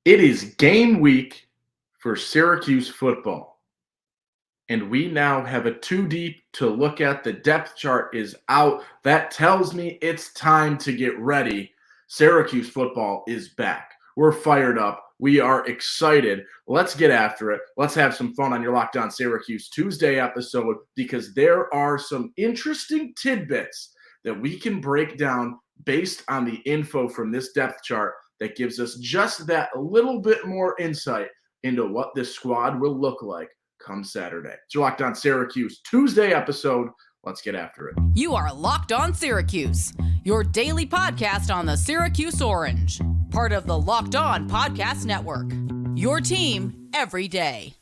It is game week for Syracuse football, and we now have a two deep to look at. The depth chart is out. That tells me it's time to get ready. Syracuse football is back. We're fired up. We are excited. Let's get after it. Let's have some fun on your Locked On Syracuse Tuesday episode because there are some interesting tidbits that we can break down based on the info from this depth chart that gives us just that little bit more insight into what this squad will look like come Saturday. It's your Locked On Syracuse Tuesday episode. Let's get after it. You are Locked On Syracuse, your daily podcast on the Syracuse Orange, part of the Locked On Podcast Network, your team every day.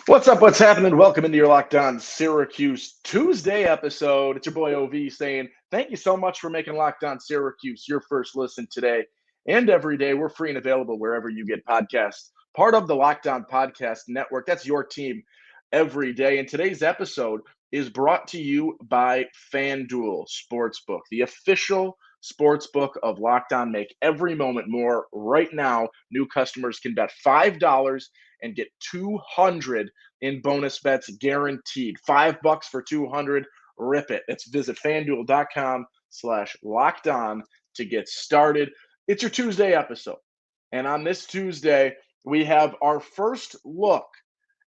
What's up? What's happening? Welcome into your Locked On Syracuse Tuesday episode. It's your boy OV saying thank you so much for making Locked On Syracuse your first listen today and every day. We're free and available wherever you get podcasts. Part of the Locked On Podcast Network. That's your team every day. And today's episode is brought to you by FanDuel Sportsbook, the official sportsbook of Locked On. Make every moment more. Right now, new customers can bet $5 and get $200 in bonus bets guaranteed. $5 for 200. Rip it. Let's visit fanduel.com/lockedon to get started. It's your Tuesday episode. And on this Tuesday, we have our first look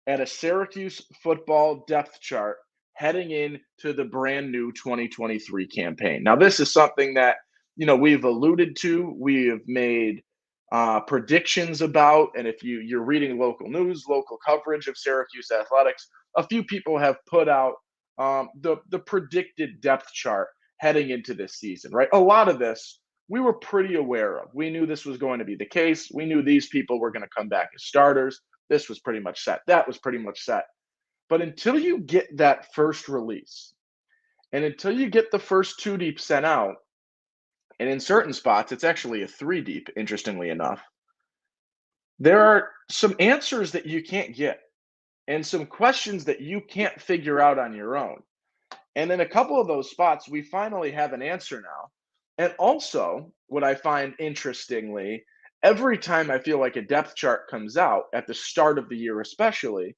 at a Syracuse football depth chart heading into the brand new 2023 campaign. Now, this is something that, we've alluded to. We have made predictions about, and if you're reading local news, local coverage of Syracuse athletics, a few people have put out the predicted depth chart heading into this season, right? A lot of this we were pretty aware of. We knew this was going to be the case. We knew these people were going to come back as starters. This was pretty much set. That was pretty much set. But until you get that first release, and until you get the first two deep sent out, and in certain spots, it's actually a three deep, interestingly enough, there are some answers that you can't get and some questions that you can't figure out on your own. And in a couple of those spots, we finally have an answer now. And also, what I find interestingly, every time I feel like a depth chart comes out at the start of the year, especially,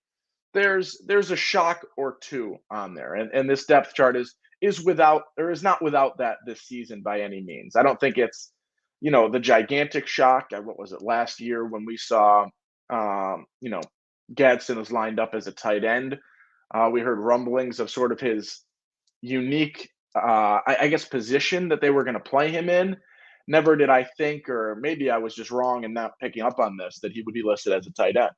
there's a shock or two on there. And this depth chart is without, or is not without that this season by any means. I don't think it's, the gigantic shock. What was it last year when we saw, Gadsden was lined up as a tight end. We heard rumblings of sort of his unique, I guess, position that they were going to play him in. Never did I think, or maybe I was just wrong in not picking up on this, that he would be listed as a tight end.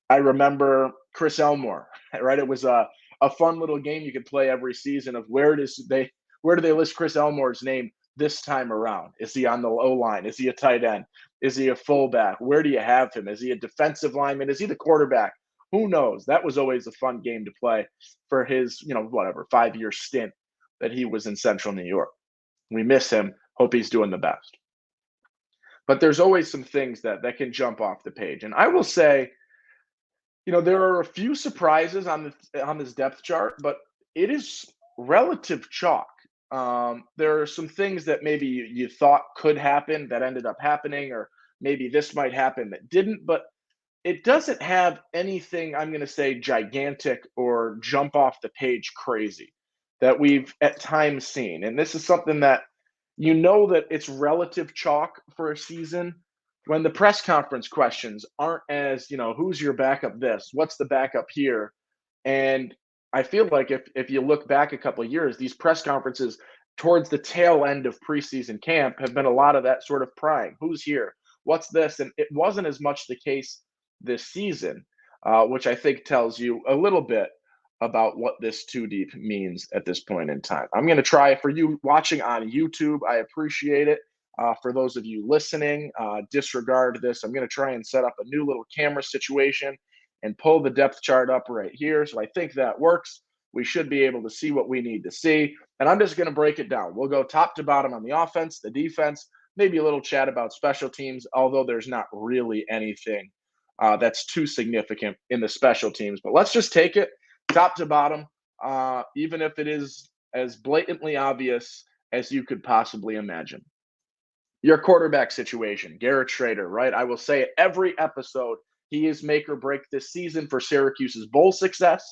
I remember Chris Elmore, right? It was a fun little game you could play every season of where do they list Chris Elmore's name this time around? Is he on the O line? Is he a tight end? Is he a fullback? Where do you have him? Is he a defensive lineman? Is he the quarterback? Who knows? That was always a fun game to play for his, 5-year stint that he was in Central New York. We miss him. Hope he's doing the best. But there's always some things that can jump off the page. And I will say, there are a few surprises on this depth chart, but it is relative chalk. There are some things that maybe you thought could happen that ended up happening, or maybe this might happen that didn't, but it doesn't have anything, I'm going to say, gigantic or jump off the page crazy that we've at times seen. And this is something that that it's relative chalk for a season when the press conference questions aren't as, who's your backup this? What's the backup here? And I feel like if you look back a couple of years, these press conferences towards the tail end of preseason camp have been a lot of that sort of prying. Who's here? What's this? And it wasn't as much the case this season, which I think tells you a little bit about what this two deep means at this point in time. I'm going to try, for you watching on YouTube, I appreciate it. For those of you listening, disregard this. I'm going to try and set up a new little camera situation and pull the depth chart up right here. So I think that works. We should be able to see what we need to see. And I'm just going to break it down. We'll go top to bottom on the offense, the defense, maybe a little chat about special teams, although there's not really anything that's too significant in the special teams. But let's just take it top to bottom, even if it is as blatantly obvious as you could possibly imagine. Your quarterback situation, Garrett Schrader, right? I will say it every episode. He is make or break this season for Syracuse's bowl success,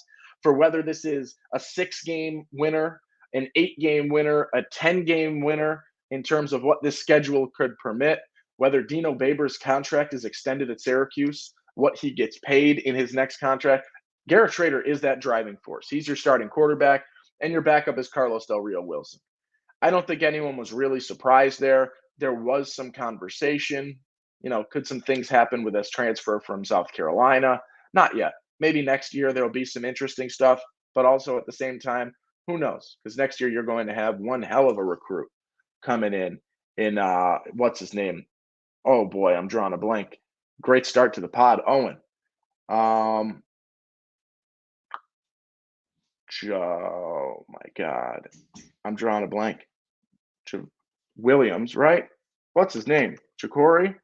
for whether this is a 6-game winner, an 8-game winner, a 10-game winner in terms of what this schedule could permit, whether Dino Babers' contract is extended at Syracuse, what he gets paid in his next contract. Garrett Schrader is that driving force. He's your starting quarterback, and your backup is Carlos Del Rio Wilson. I don't think anyone was really surprised there. There was some conversation. Could some things happen with this transfer from South Carolina? Not yet. Maybe next year there'll be some interesting stuff, but also at the same time, who knows? Because next year you're going to have one hell of a recruit coming in what's his name? Oh boy, I'm drawing a blank. Great start to the pod, Owen. Oh my God, I'm drawing a blank. Williams, right? What's his name? Chikori?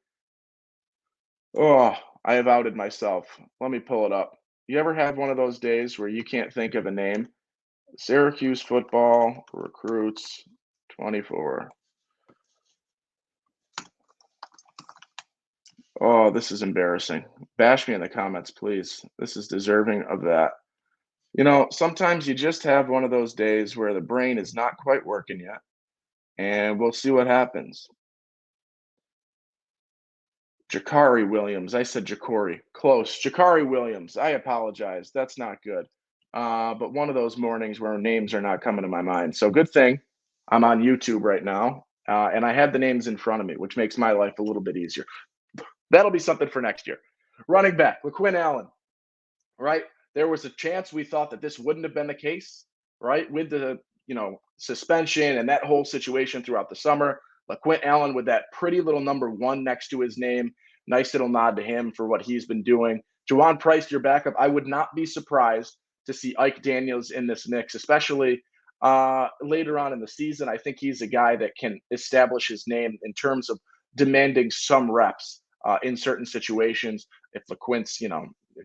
Oh, I have outed myself. Let me pull it up. You ever have one of those days where you can't think of a name? Syracuse football recruits 24. Oh, this is embarrassing. Bash me in the comments, please. This is deserving of that. Sometimes you just have one of those days where the brain is not quite working yet, and we'll see what happens. Jakari Williams. I said Jakori. Close. Jakari Williams. I apologize. That's not good. But one of those mornings where names are not coming to my mind. So good thing I'm on YouTube right now, and I have the names in front of me, which makes my life a little bit easier. That'll be something for next year. Running back, LaQuinn Allen, right? There was a chance we thought that this wouldn't have been the case, right? With the, suspension and that whole situation throughout the summer. LaQuinn Allen with that pretty little number 1 next to his name. Nice little nod to him for what he's been doing. Juwan Price, your backup. I would not be surprised to see Ike Daniels in this mix, especially later on in the season. I think he's a guy that can establish his name in terms of demanding some reps in certain situations. If LaQuint's,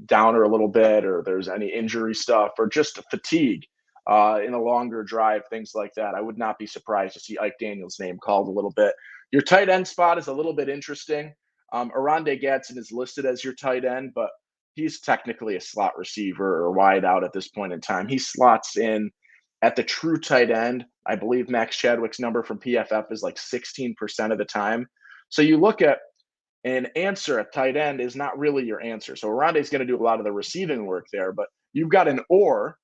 downer a little bit, or there's any injury stuff, or just fatigue in a longer drive, things like that, I would not be surprised to see Ike Daniels' name called a little bit. Your tight end spot is a little bit interesting. Arande Gadsden is listed as your tight end, but he's technically a slot receiver or wide out at this point in time. He slots in at the true tight end. I believe Max Chadwick's number from PFF is like 16% of the time. So you look at an answer at tight end is not really your answer. So Arande's going to do a lot of the receiving work there, but you've got an or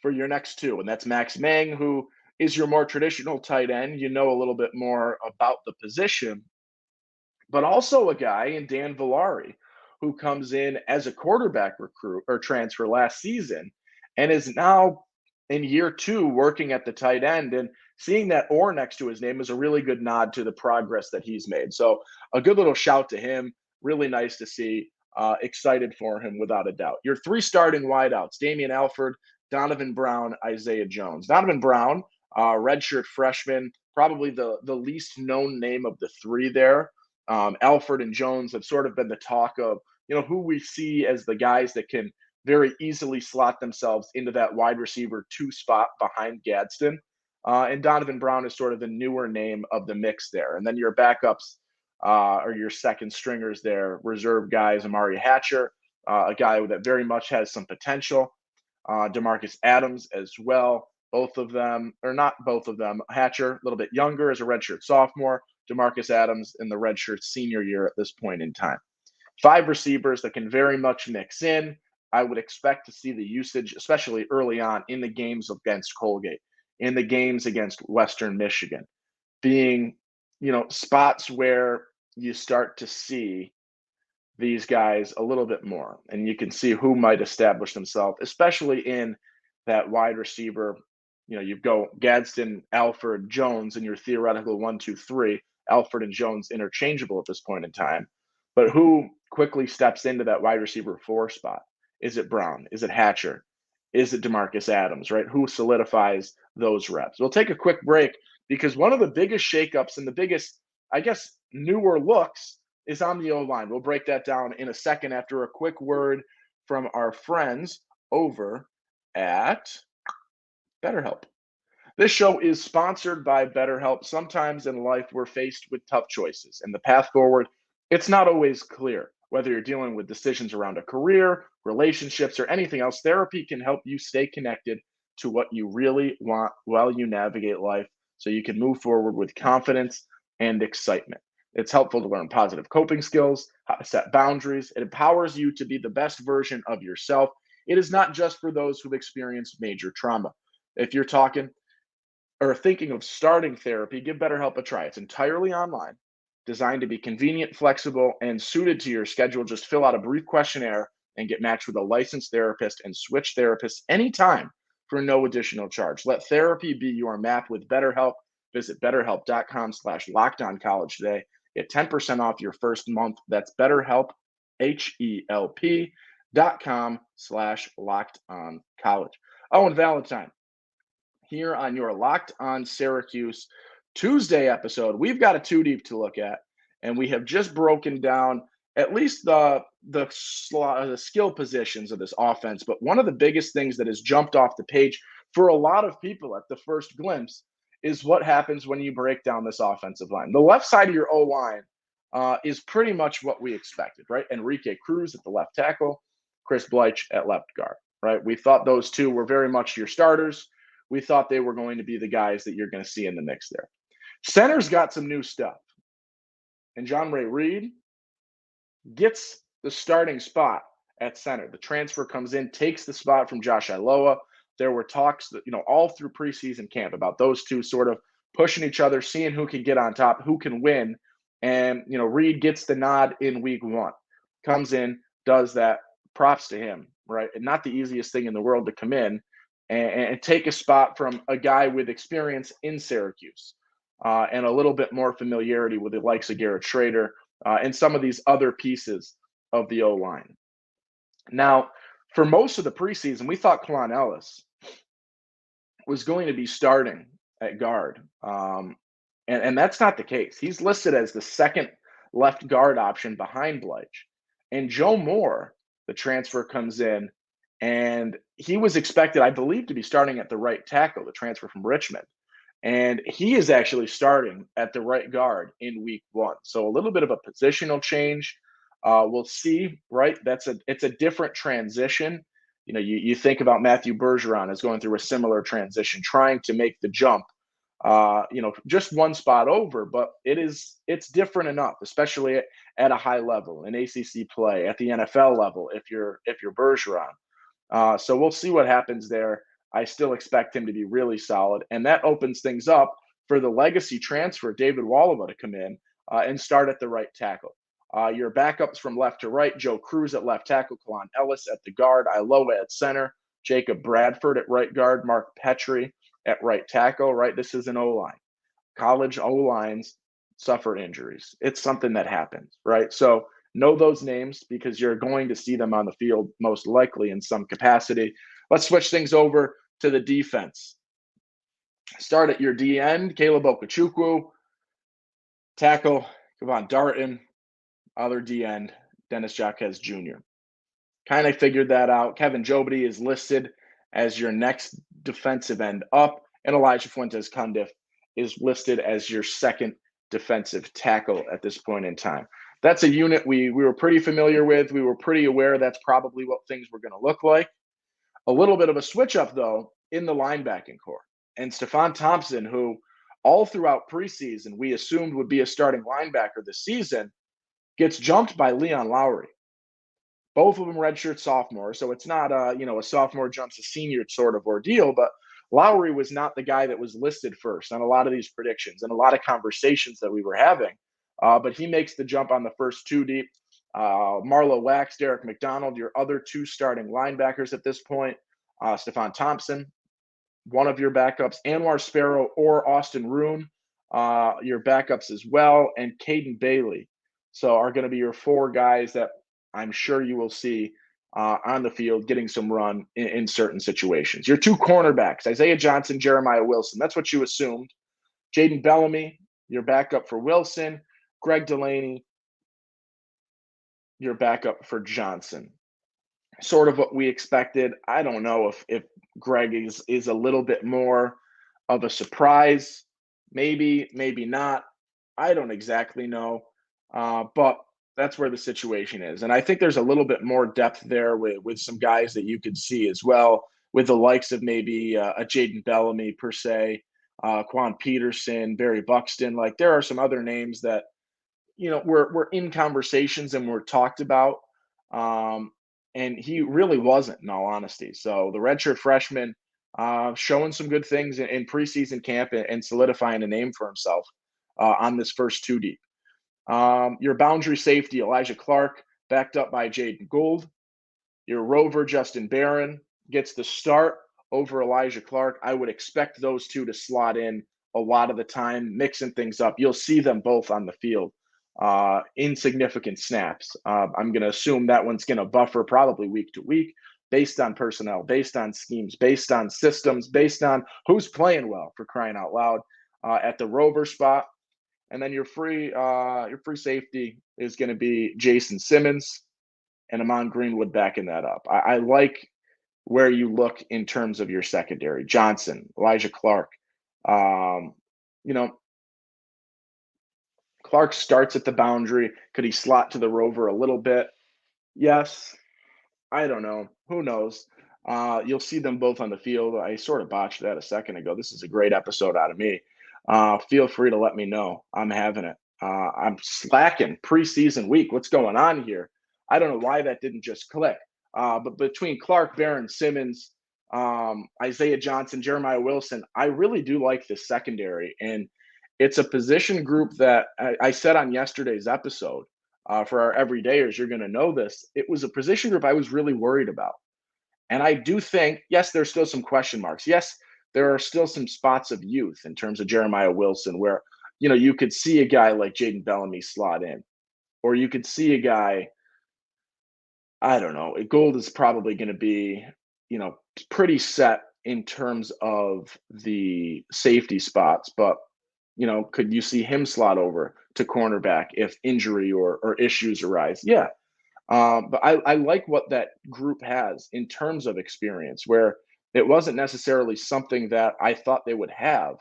for your next two, and that's Max Mang, who is your more traditional tight end. You know a little bit more about the position, but also a guy in Dan Villari, who comes in as a quarterback recruit or transfer last season and is now in year 2 working at the tight end. And seeing that or next to his name is a really good nod to the progress that he's made. So a good little shout to him. Really nice to see. Excited for him without a doubt. Your 3 starting wideouts, Damian Alford, Donovan Brown, Isaiah Jones. Donovan Brown, redshirt freshman, probably the least known name of the 3 there. Alford and Jones have sort of been the talk of, who we see as the guys that can very easily slot themselves into that wide receiver 2 spot behind Gadsden. And Donovan Brown is sort of the newer name of the mix there. And then your backups or your second stringers there, reserve guys, Amari Hatcher, a guy that very much has some potential. DeMarcus Adams as well. Both of them, or not both of them, Hatcher, a little bit younger as a redshirt sophomore, DeMarcus Adams in the redshirt senior year at this point in time. 5 receivers that can very much mix in. I would expect to see the usage, especially early on in the games against Colgate, in the games against Western Michigan, being, spots where you start to see these guys a little bit more, and you can see who might establish themselves, especially in that wide receiver. You go Gadsden, Alford, Jones in your theoretical 1, 2, 3. Alford and Jones interchangeable at this point in time, but who quickly steps into that wide receiver 4 spot? Is it Brown? Is it Hatcher? Is it Demarcus Adams, right? Who solidifies those reps? We'll take a quick break because one of the biggest shakeups and the biggest, I guess, newer looks is on the O-line. We'll break that down in a second after a quick word from our friends over at BetterHelp. This show is sponsored by BetterHelp. Sometimes in life, we're faced with tough choices, and the path forward, it's not always clear. Whether you're dealing with decisions around a career, relationships, or anything else, therapy can help you stay connected to what you really want while you navigate life so you can move forward with confidence and excitement. It's helpful to learn positive coping skills, how to set boundaries. It empowers you to be the best version of yourself. It is not just for those who've experienced major trauma. If you're talking or thinking of starting therapy, give BetterHelp a try. It's entirely online, designed to be convenient, flexible, and suited to your schedule. Just fill out a brief questionnaire and get matched with a licensed therapist and switch therapists anytime for no additional charge. Let therapy be your map with BetterHelp. Visit betterhelp.com/lockedoncollege today. Get 10% off your first month. That's BetterHelp, HELP.com/lockedoncollege. Owen Valentine here on your Locked On Syracuse Tuesday episode. We've got a two deep to look at, and we have just broken down at least the skill positions of this offense. But one of the biggest things that has jumped off the page for a lot of people at the first glimpse is what happens when you break down this offensive line. The left side of your O-line is pretty much what we expected, right? Enrique Cruz at the left tackle, Chris Bleich at left guard, right? We thought those two were very much your starters. We thought they were going to be the guys that you're going to see in the mix there. Center's got some new stuff. And John Ray Reed gets the starting spot at center. The transfer comes in, takes the spot from Josh Iloa. There were talks that, all through preseason camp about those two sort of pushing each other, seeing who can get on top, who can win. And, Reed gets the nod in week one, comes in, does that. Props to him, right? And not the easiest thing in the world to come in and take a spot from a guy with experience in Syracuse and a little bit more familiarity with the likes of Garrett Schrader and some of these other pieces of the O-line. Now, for most of the preseason, we thought Kalon Ellis was going to be starting at guard. And that's not the case. He's listed as the second left guard option behind Bleich. And Joe Moore, the transfer, comes in, and he was expected, I believe, to be starting at the right tackle, the transfer from Richmond. And he is actually starting at the right guard in week one. So a little bit of a positional change. We'll see, right? It's a different transition. You think about Matthew Bergeron as going through a similar transition, trying to make the jump, just one spot over, but it's different enough, especially at a high level in ACC play, at the NFL level, if you're Bergeron. So we'll see what happens there. I still expect him to be really solid. And that opens things up for the legacy transfer, David Wallova, to come in and start at the right tackle. Your backups from left to right, Joe Cruz at left tackle, Kalon Ellis at the guard, Iloa at center, Jacob Bradford at right guard, Mark Petrie at right tackle, right? This is an O-line. College O-lines suffer injuries. It's something that happens, right? So know those names because you're going to see them on the field most likely in some capacity. Let's switch things over to the defense. Start at your D end, Caleb Okechukwu. Tackle, Kevon Darton. Other D end, Dennis Jaquez Jr. Kind of figured that out. Kevin Jobity is listed as your next defensive end up, and Elijah Fuentes-Cundiff is listed as your second defensive tackle at this point in time. That's a unit we were pretty familiar with. We were pretty aware that's probably what things were going to look like. A little bit of a switch up, though, in the linebacking core. And Stephon Thompson, who all throughout preseason we assumed would be a starting linebacker this season, gets jumped by Leon Lowry. Both of them redshirt sophomores, so it's not a sophomore jumps a senior sort of ordeal, but Lowry was not the guy that was listed first on a lot of these predictions and a lot of conversations that we were having. But he makes the jump on the first two deep. Marlo Wax, Derek McDonald, your other two starting linebackers at this point. Stephon Thompson, one of your backups. Anwar Sparrow or Austin Roon, your backups as well. And Caden Bailey. So are going to be your four guys that I'm sure you will see on the field, getting some run in certain situations. Your two cornerbacks, Isaiah Johnson, Jeremiah Wilson. That's what you assumed. Jaden Bellamy, your backup for Wilson. Greg Delaney, your backup for Johnson. Sort of what we expected. I don't know if Greg is a little bit more of a surprise. Maybe, maybe not. I don't exactly know. But that's where the situation is. And I think there's a little bit more depth there with some guys that you could see as well, with the likes of maybe a Jaden Bellamy per se, Quan Peterson, Barry Buxton. Like there are some other names that, we're in conversations and we're talked about. Um, and he really wasn't, in all honesty. So the redshirt freshman showing some good things in preseason camp and solidifying a name for himself on this first two deep. Your boundary safety, Elijah Clark, backed up by Jaden Gould. Your rover, Justin Barron, gets the start over Elijah Clark. I would expect those two to slot in a lot of the time, mixing things up. You'll see them both on the field in significant snaps. I'm going to assume that one's going to buffer probably week to week based on personnel, based on schemes, based on systems, based on who's playing well, for crying out loud, at the rover spot. And then your free safety is going to be Jason Simmons and Amon Greenwood backing that up. I like where you look in terms of your secondary. Johnson, Elijah Clark. Clark starts at the boundary. Could he slot to the rover a little bit? Yes. I don't know. Who knows? You'll see them both on the field. I sort of botched that a second ago. This is a great episode out of me. Feel free to let me know. I'm having it. I'm slacking preseason week. What's going on here? I don't know why that didn't just click. But between Clark, Barron, Simmons, Isaiah Johnson, Jeremiah Wilson, I really do like this secondary. And it's a position group that I said on yesterday's episode, for our everydayers, you're going to know this. It was a position group I was really worried about. And I do think, yes, there's still some question marks. Yes, there are still some spots of youth in terms of Jeremiah Wilson where, you could see a guy like Jaden Bellamy slot in, or you could see a guy, I don't know, Gold is probably going to be, pretty set in terms of the safety spots, but could you see him slot over to cornerback if injury or issues arise? Yeah. But I like what that group has in terms of experience, where it wasn't necessarily something that I thought they would have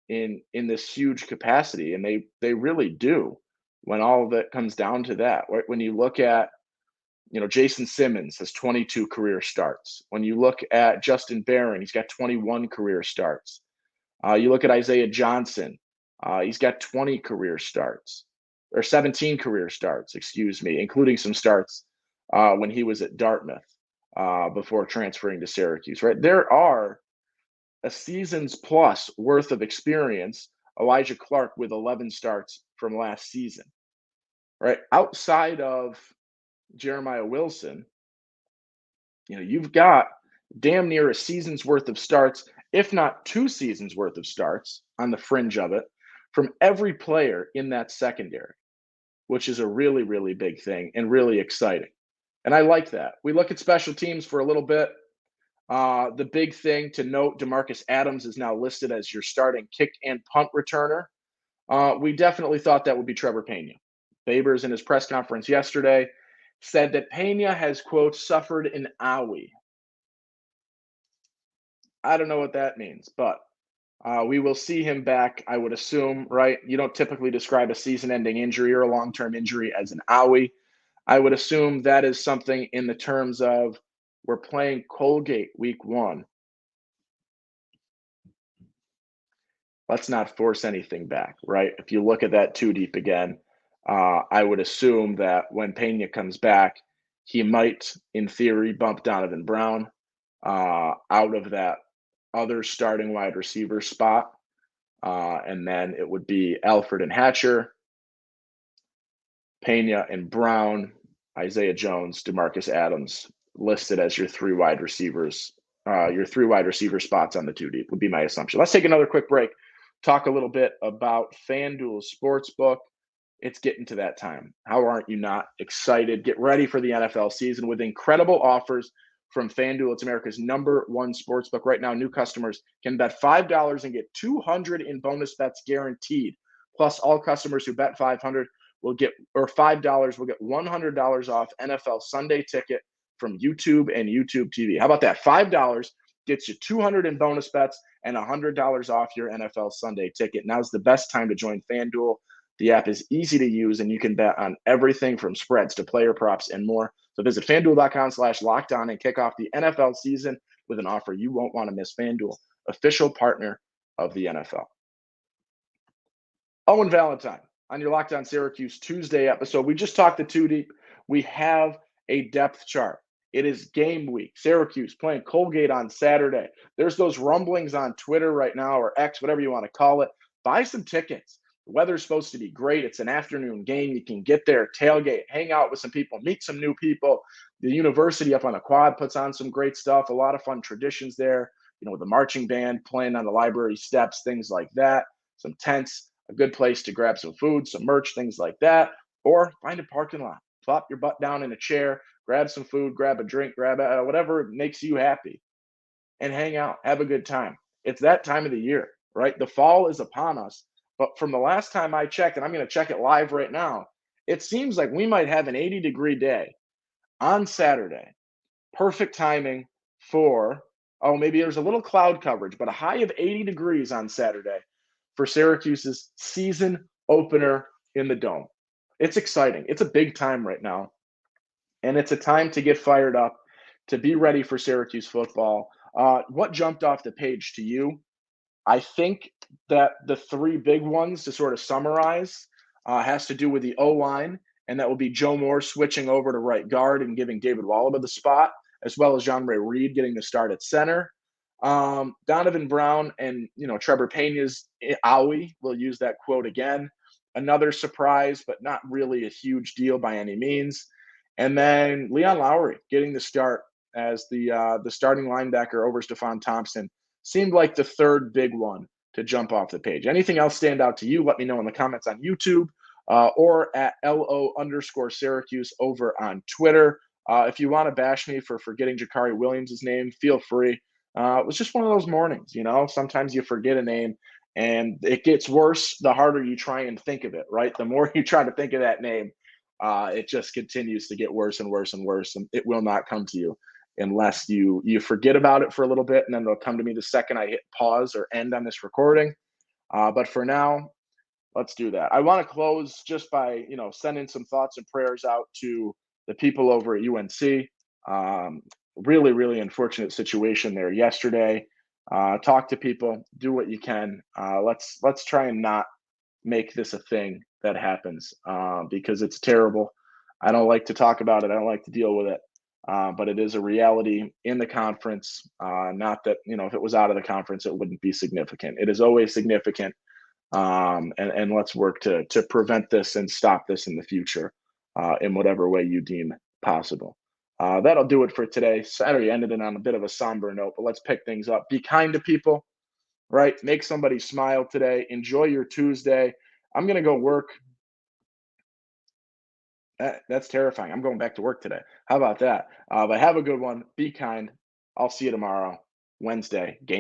in this huge capacity, and they really do when all of it comes down to that. Right? When you look at, Jason Simmons has 22 career starts. When you look at Justin Barron, he's got 21 career starts. You look at Isaiah Johnson, he's got 20 career starts, or 17 career starts, excuse me, including some starts when he was at Dartmouth before transferring to Syracuse, right? There are a season's plus worth of experience. Elijah Clark with 11 starts from last season, right? Outside of Jeremiah Wilson, you've got damn near a season's worth of starts, if not 2 seasons worth of starts on the fringe of it, from every player in that secondary, which is a really, really big thing and really exciting. And I like that. We look at special teams for a little bit. The big thing to note, DeMarcus Adams is now listed as your starting kick and punt returner. We definitely thought that would be Trevor Pena. Babers in his press conference yesterday said that Pena has, quote, suffered an owie. I don't know what that means, but we will see him back, I would assume, right? You don't typically describe a season-ending injury or a long-term injury as an owie. I would assume that is something in the terms of we're playing Colgate week 1. Let's not force anything back, right? If you look at that 2 deep again, I would assume that when Pena comes back, he might, in theory, bump Donovan Brown out of that other starting wide receiver spot. And then it would be Alfred and Hatcher, Pena and Brown, Isaiah Jones, DeMarcus Adams, listed as your 3 wide receivers, your 3 wide receiver spots on the 2 deep would be my assumption. Let's take another quick break. Talk a little bit about FanDuel Sportsbook. it's getting to that time. How aren't you not excited? Get ready for the NFL season with incredible offers from FanDuel. It's America's #1 sportsbook. Right now, new customers can bet $5 and get $200 in bonus bets guaranteed. Plus, all customers who bet $500 will get, or $5 will get $100 off NFL Sunday Ticket from YouTube and YouTube TV. How about that? $5 gets you $200 in bonus bets and $100 off your NFL Sunday Ticket. Now's the best time to join FanDuel. The app is easy to use, and you can bet on everything from spreads to player props and more. So visit FanDuel.com/lockedon and kick off the NFL season with an offer you won't want to miss. FanDuel, official partner of the NFL. Owen Valentine on your Locked On Syracuse Tuesday episode. We just talked the two deep. We have a depth chart. It is game week. Syracuse playing Colgate on Saturday. There's those rumblings on Twitter right now, or X, whatever you want to call it. Buy some tickets. The weather's supposed to be great. It's an afternoon game. You can get there, tailgate, hang out with some people, meet some new people. The university up on a quad puts on some great stuff. A lot of fun traditions there. The marching band playing on the library steps, things like that. Some tents, a good place to grab some food, some merch, things like that. Or find a parking lot. Plop your butt down in a chair, grab some food, grab a drink, grab whatever makes you happy, and hang out. Have a good time. It's that time of the year, right? The fall is upon us. But from the last time I checked, and I'm going to check it live right now, it seems like we might have an 80-degree day on Saturday. Perfect timing for, maybe there's a little cloud coverage, but a high of 80 degrees on Saturday for Syracuse's season opener in the Dome. It's exciting. It's a big time right now. And it's a time to get fired up, to be ready for Syracuse football. What jumped off the page to you? I think that the three big ones to sort of summarize has to do with the O-line, and that will be Joe Moore switching over to right guard and giving David Wallaba the spot, as well as Jean-Ray Reed getting the start at center. Donovan Brown and, Trevor Pena's owie, we'll use that quote again. Another surprise, but not really a huge deal by any means. And then Leon Lowry getting the start as the starting linebacker over Stephon Thompson. Seemed like the third big one to jump off the page. Anything else stand out to you? Let me know in the comments on YouTube or at LO_Syracuse over on Twitter. If you want to bash me for forgetting Jakari Williams' name, feel free. It was just one of those mornings, Sometimes you forget a name, and it gets worse the harder you try and think of it, right? The more you try to think of that name, it just continues to get worse and worse and worse, and it will not come to you unless you forget about it for a little bit, and then they'll come to me the second I hit pause or end on this recording. But for now, let's do that. I want to close just by, sending some thoughts and prayers out to the people over at UNC. Really, really unfortunate situation there yesterday. Talk to people, do what you can. Let's try and not make this a thing that happens because it's terrible. I don't like to talk about it. I don't like to deal with it. But it is a reality in the conference. Not that, if it was out of the conference, it wouldn't be significant. It is always significant. And let's work to prevent this and stop this in the future in whatever way you deem possible. That'll do it for today. Saturday ended it on a bit of a somber note, but let's pick things up. Be kind to people, right? Make somebody smile today. Enjoy your Tuesday. I'm going to go work. That's terrifying. I'm going back to work today. How about that? But have a good one. Be kind. I'll see you tomorrow, Wednesday, game